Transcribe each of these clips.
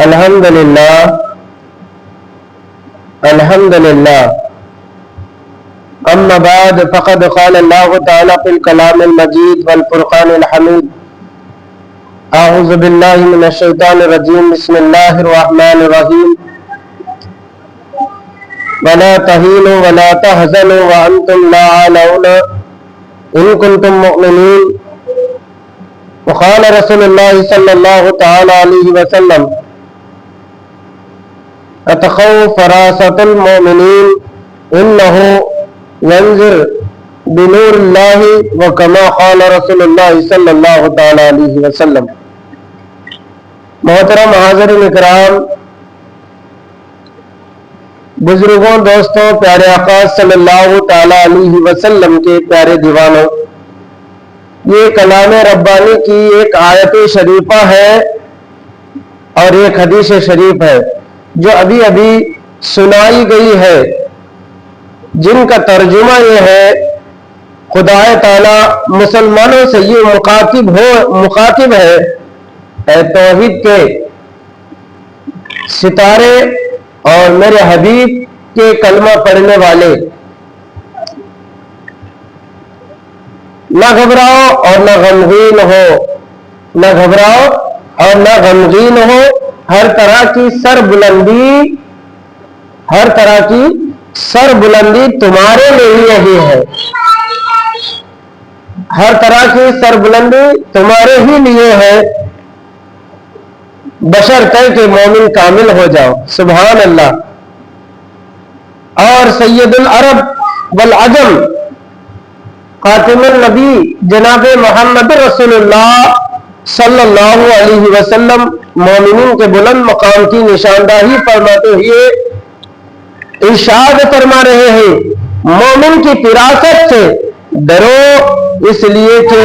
الحمدللہ الحمدللہ اما بعد فقد قال اللہ تعالی فی الکلام المجید والفرقان الحمید اعوذ باللہ من الشیطان الرجیم بسم اللہ الرحمن الرحیم ولا تہینوا ولا تحزنوا وانتم لا اعلون ان کنتم مؤمنین وقال رسول اللہ صلی اللہ تعالی علیہ وسلم اتقوا فراست المؤمنین انہو ینظر بنور اللہ وکما قال رسول اللہ صلی اللہ تعالی علیہ وسلم۔ محترم حاضرین اکرام، بزرگوں، دوستوں، پیارے آقا صلی اللہ تعالی علیہ وسلم کے پیارے دیوانوں، یہ کلام ربانی کی ایک آیت شریفہ ہے اور ایک حدیث شریف ہے جو ابھی ابھی سنائی گئی ہے، جن کا ترجمہ یہ ہے خدا تعالی مسلمانوں سے یہ مخاطب ہے، اے توحید کے ستارے اور میرے حبیب کے کلمہ پڑھنے والے، نہ گھبراؤ اور نہ غمگین ہو، نہ گھبراؤ اور نہ غمگین ہو، ہر طرح کی سر بلندی تمہارے لیے ہی ہے، ہر طرح کی سر بلندی تمہارے ہی لیے ہے، بشرطے کہ مومن کامل ہو جاؤ۔ سبحان اللہ۔ اور سید العرب والعجم خاتم النبی جناب محمد رسول اللہ صلی اللہ علیہ وسلم مومنین کے بلند مقام کی نشاندہی فرماتے ہوئے ارشاد فرما رہے ہیں، مومن کی فراست سے ڈرو اس لیے کہ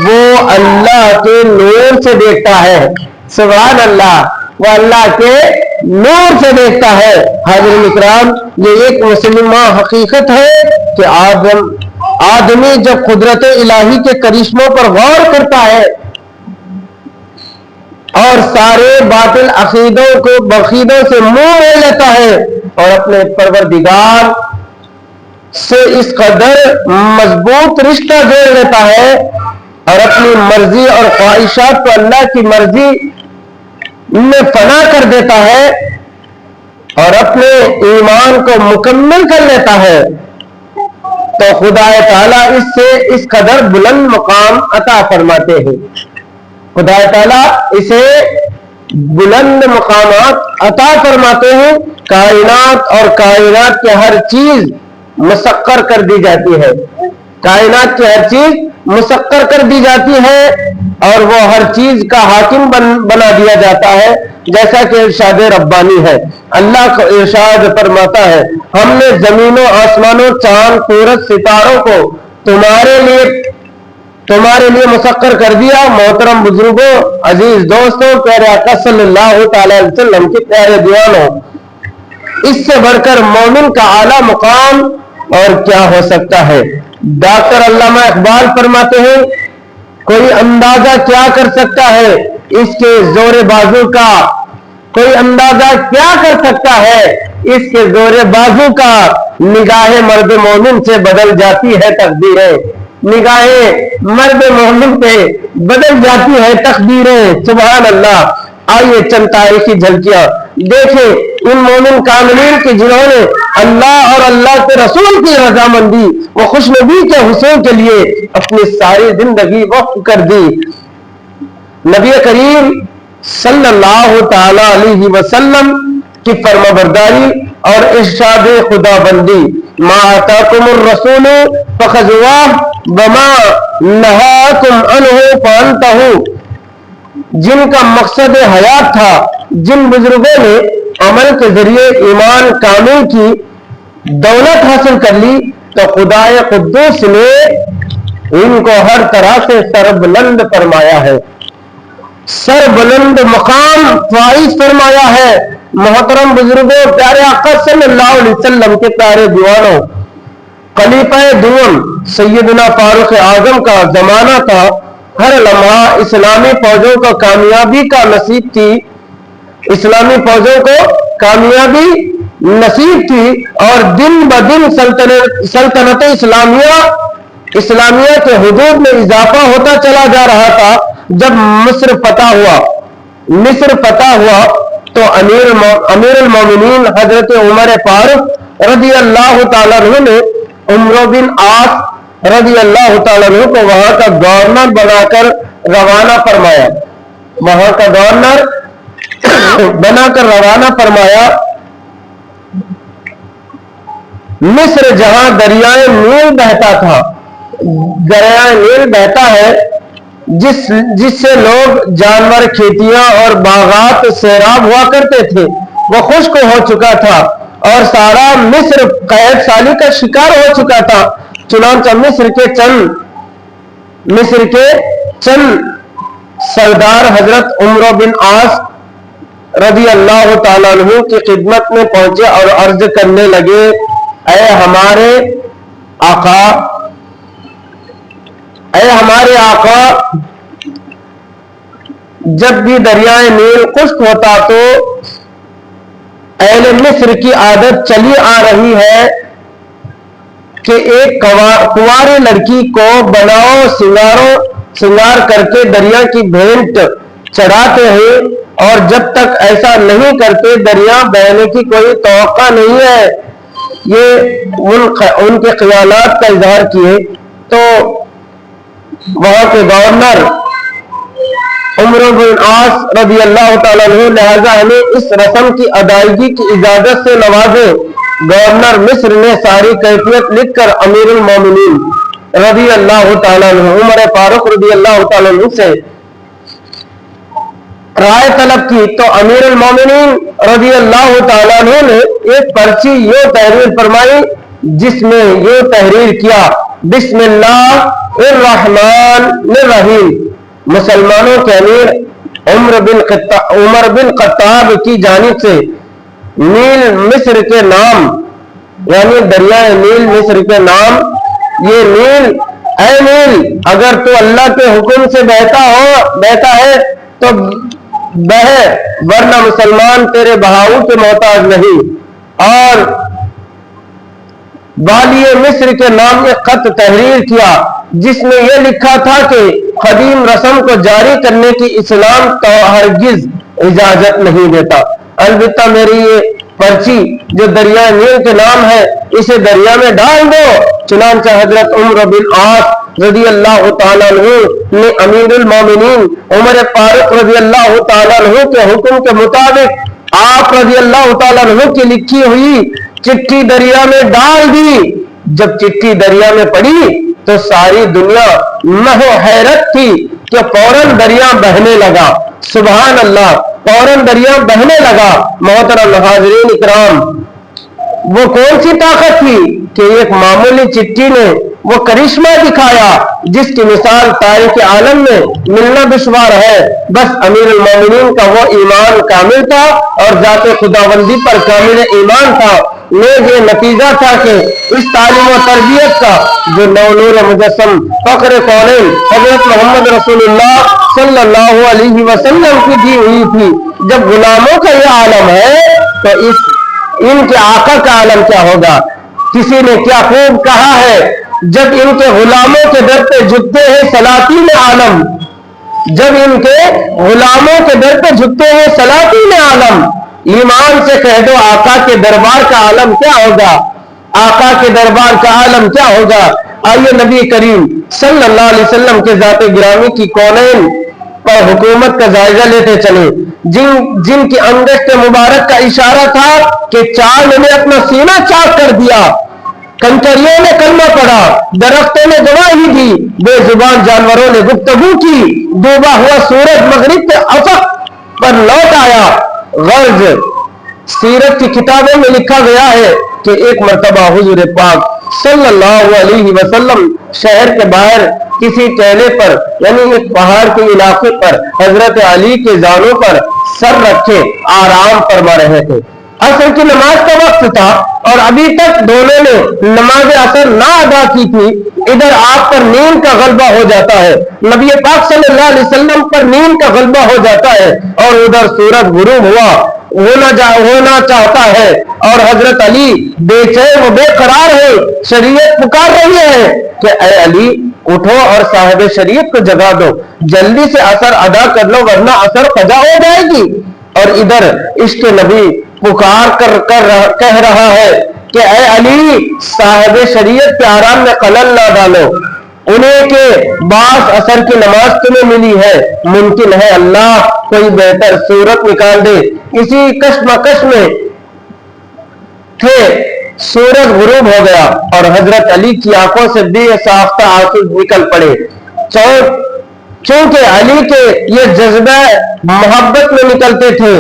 وہ اللہ کے نور سے دیکھتا ہے۔ سبحان اللہ، وہ اللہ کے نور سے دیکھتا ہے۔ حاضرین اکرام، یہ ایک مسلمہ حقیقت ہے کہ آدمی جب قدرت الہی کے کرشموں پر غور کرتا ہے اور سارے باطل عقیدوں سے منہ لے لیتا ہے اور اپنے پروردگار سے اس قدر مضبوط رشتہ جوڑ لیتا ہے اور اپنی مرضی اور خواہشات کو اللہ کی مرضی میں فنا کر دیتا ہے اور اپنے ایمان کو مکمل کر لیتا ہے، تو خدا تعالیٰ اس سے اس قدر بلند مقام عطا فرماتے ہیں۔ خدا تعالیٰ اسے بلند مقامات عطا فرماتے ہیں۔ کائنات اور کائنات کے ہر چیز مسخر کر دی جاتی ہے، کائنات کی ہر چیز مسخر کر دی جاتی ہے اور وہ ہر چیز کا حاکم بنا دیا جاتا ہے، جیسا کہ ارشاد ربانی ہے۔ اللہ کو ارشاد فرماتا ہے، ہم نے زمینوں، آسمانوں، چاند، سورج، ستاروں کو تمہارے لیے مسخر کر دیا۔ محترم بزرگوں، عزیز دوستوں، پیارے آقا صلی اللہ تعالی علیہ وسلم کے پیارے دیوانوں، اس سے بڑھ کر مومن کا اعلیٰ مقام اور کیا ہو سکتا ہے؟ ڈاکٹر علامہ اقبال فرماتے ہیں، کوئی اندازہ کیا کر سکتا ہے اس کے زور بازو کا، کوئی اندازہ کیا کر سکتا ہے اس کے زور بازو کا، نگاہ مرد مومن سے بدل جاتی ہے تقدیریں، نگاہ مرد مومن پہ بدل جاتی ہے تقدیریں۔ سبحان اللہ۔ آئیے چند تاریخی جھلکیاں دیکھیں ان مومن کاملین کی جنہوں نے اللہ اور اللہ کے رسول کی رضامندی و خوشنودی کے حصول کے لیے اپنی ساری زندگی وقف کر دی۔ نبی کریم صلی اللہ تعالی علیہ وسلم کی فرمانبرداری اور ارشاد خدا بندی، ما آتاکم الرسول فخذوہ وما نہاکم عنہ فانتہوا، جن کا مقصد حیات تھا، جن بزرگوں نے عمل کے ذریعے ایمان کامل کی دولت حاصل کر لی، تو خدا قدوس نے ان کو ہر طرح سے سربلند فرمایا ہے، سربلند مقام فائز فرمایا ہے۔ محترم بزرگوں، پیارے آقا صلی اللہ علیہ وسلم کے پیارے دیوانوں، خلیفہ دوم سیدنا فاروق اعظم کا زمانہ تھا، ہر لمحہ اسلامی فوجوں کو کامیابی کا نصیب تھی، اسلامی فوجوں کو کامیابی نصیب تھی اور دن بدن سلطنت اسلامیہ کے حدود میں اضافہ ہوتا چلا جا رہا تھا۔ جب مصر فتح ہوا تو امیر المومنین حضرت عمر فاروق رضی اللہ تعالیٰ عنہ نے عمرو بن عاص رضی اللہ تعالیٰ عنہ کو وہاں کا گورنر بنا کر روانہ فرمایا۔ مصر جہاں دریائے نیل بہتا ہے، جس سے لوگ، جانور، کھیتیاں اور باغات سیراب ہوا کرتے تھے، وہ خشک ہو چکا تھا اور سارا مصر قحط سالی کا شکار ہو چکا تھا۔ چنانچہ مصر کے چند سردار حضرت عمرو بن عاص رضی اللہ تعالیٰ عنہ کی خدمت میں پہنچے اور عرض کرنے لگے، اے ہمارے آقا، جب بھی دریائے نیل خشک ہوتا تو اہل مصر کی عادت چلی آ رہی ہے کہ ایک کنواری لڑکی کو بناؤ سنگار کر کے دریا کی بھینٹ چڑھاتے ہیں، اور جب تک ایسا نہیں کرتے دریا بہنے کی کوئی توقع نہیں ہے۔ یہ ان کے خیالات کا اظہار کیے تو وہاں کے گورنر عمرو بن عاص رضی اللہ تعالیٰ عنہ لہذا ہمیں اس رسم کی ادائیگی کی اجازت سے نوازے۔ گورنر مصر نے ساری کیفیت لکھ کر امیر المومنین رضی اللہ تعالیٰ عنہ عمر فاروق رضی اللہ تعالیٰ عنہ سے رائے طلب کی تو امیر المومنین رضی اللہ تعالیٰ عنہ نے ایک پرچی یہ تحریر فرمائی، جس میں یہ تحریر کیا، بسم اللہ الرحمن الرحیم، مسلمانوں کے امیر عمر بن خطاب کی جانب سے نیل مصر کے نام، یعنی دریائے نیل مصر کے نام، یہ نیل، اے نیل، اگر تو اللہ کے حکم سے بہتا ہے تو بہے، ورنہ مسلمان تیرے بہاؤ کے محتاج نہیں۔ اور والی مصر کے نام ایک خط تحریر کیا جس میں یہ لکھا تھا کہ قدیم رسم کو جاری کرنے کی اسلام تو ہرگز اجازت نہیں دیتا، البتہ میری یہ پرچی جو دریا نیل کے نام ہے اسے دریا میں ڈال دو۔ چنانچہ حضرت عمر بن عاص رضی اللہ تعالیٰ عنہ نے امیر المومنین عمر فاروق رضی اللہ تعالیٰ عنہ کے حکم کے مطابق آپ رضی اللہ تعالیٰ عنہ کی لکھی ہوئی چٹھی دریا میں ڈال دی۔ جب چٹھی دریا میں پڑی تو ساری دنیا محو حیرت تھی کہ فوراً دریا بہنے لگا۔ سبحان اللہ، فوراً دریا بہنے لگا۔ محترم حاضرین اکرام، وہ کون سی طاقت تھی کہ ایک معمولی چٹھی نے وہ کرشمہ دکھایا جس کی مثال تاریخ عالم میں ملنا دشوار ہے۔ بس امیر المومنین کا وہ ایمان کامل تھا اور ذات خداوندی پر کامل ایمان تھا۔ یہ نتیجہ تھا کہ اس تعلیم و تربیت کا جو نور مجسم فخر کونین حضرت محمد رسول اللہ صلی اللہ علیہ وسلم کی دی ہوئی تھی، جب غلاموں کا یہ عالم ہے تو ان کے آقا کا عالم کیا ہوگا۔ کسی نے کیا خوب کہا ہے، جب ان کے غلاموں کے در پہ جھکتے ہیں سلاطین عالم، جب ان کے غلاموں کے در پہ جھکتے ہیں سلاطین عالم، ایمان سے کہہ دو آقا کے دربار کا عالم کیا ہوگا، آقا کے دربار کا عالم کیا ہوگا۔ آئیے نبی کریم صلی اللہ علیہ وسلم کے ذات گرامی کی کونین پر حکومت کا جائزہ لیتے چلے، جن کی انگشت مبارک کا اشارہ تھا کہ چاند نے اپنا سینہ چاک کر دیا، کنکریوں نے کلمہ پڑھا، درختوں نے گواہی دی، بے زبان جانوروں نے گفتگو کی، ڈوبا ہوا سورج مغرب کے افق پر لوٹ آیا۔ غرض سیرت کی کتابوں میں لکھا گیا ہے کہ ایک مرتبہ حضور پاک صلی اللہ علیہ وسلم شہر کے باہر کسی ٹہلے پر، یعنی ایک پہاڑ کے علاقے پر، حضرت علی کے زانوں پر سر رکھے آرام فرما رہے تھے۔ عصر کی نماز کا وقت تھا اور ابھی تک دونوں نے نماز اثر نہ ادا کی تھی، ادھر آپ پر نیند کا غلبہ ہو جاتا ہے، نبی پاک صلی اللہ علیہ وسلم پر نیند کا غلبہ ہو جاتا ہے، اور ادھر سورج غروب ہونا چاہتا ہے، اور حضرت علی بے چین و بے قرار ہے، شریعت پکار رہی ہے کہ اے علی اٹھو اور صاحب شریعت کو جگا دو، جلدی سے اثر ادا کر لو ورنہ اثر قضا ہو جائے گی۔ اور ادھر عشق نبی پکار کر کہہ رہا ہے کہ اے علی صاحب شریعت کے آرام میں خلل نہ ڈالو، انہیں کے بعض اثر کی نماز تمہیں ملی ہے، ممکن ہے اللہ کوئی بہتر صورت نکال دے۔ اسی کشمکش میں تھے، سورج غروب ہو گیا اور حضرت علی کی آنکھوں سے بے ساختہ آنسو نکل پڑے، چونکہ علی کے یہ جذبہ محبت میں نکلتے تھے،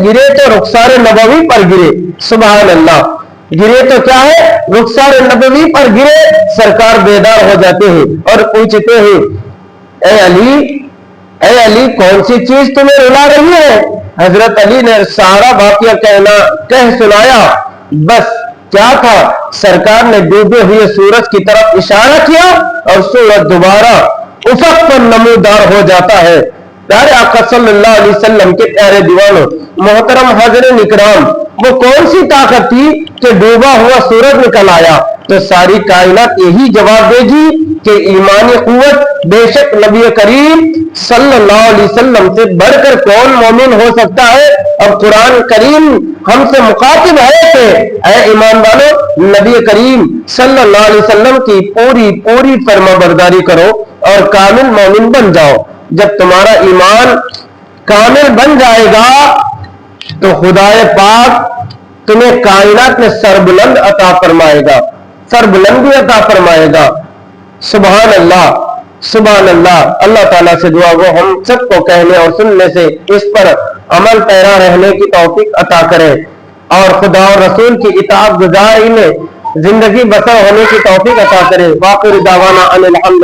گرے تو رخسار نبوی پر گرے، سبحان اللہ، گرے تو کیا ہے، رخسار نبوی پر گرے، سرکار بیدار ہو جاتے ہیں اور پوچھتے ہیں اے علی کون سی چیز تمہیں رلا رہی ہے؟ حضرت علی نے سارا واقعہ کہہ سنایا۔ بس کیا تھا، سرکار نے ڈوبے ہوئے سورج کی طرف اشارہ کیا اور سورج دوبارہ افق پر نمودار ہو جاتا ہے۔ پیارے آقا صلی اللہ علیہ وسلم کے پیارے دیوانوں، محترم حاضرین اکرام، وہ کون سی طاقت تھی کہ ڈوبا ہوا سورج نکل آیا؟ تو ساری کائنات یہی جواب دے گی کہ ایمانی قوت، بے شک نبی کریم صلی اللہ علیہ وسلم سے بڑھ کر کون مومن ہو سکتا ہے؟ اب قرآن کریم ہم سے مخاطب ہے کہ اے ایمان والو، نبی کریم صلی اللہ علیہ وسلم کی پوری فرما برداری کرو اور کامل مومن بن جاؤ۔ جب تمہارا ایمان کامل بن جائے گا تو خدائے پاک تمہیں کائنات میں سربلند عطا فرمائے گا، سربلندی عطا فرمائے گا۔ سبحان اللہ، سبحان اللہ۔ اللہ تعالیٰ سے دعا وہ ہم سب کو کہنے اور سننے سے اس پر عمل پیرا رہنے کی توفیق عطا کرے، اور خدا اور رسول کی اطاعت گزاری میں زندگی بسر ہونے کی توفیق عطا کرے۔ واخر دعوانا ان الحمد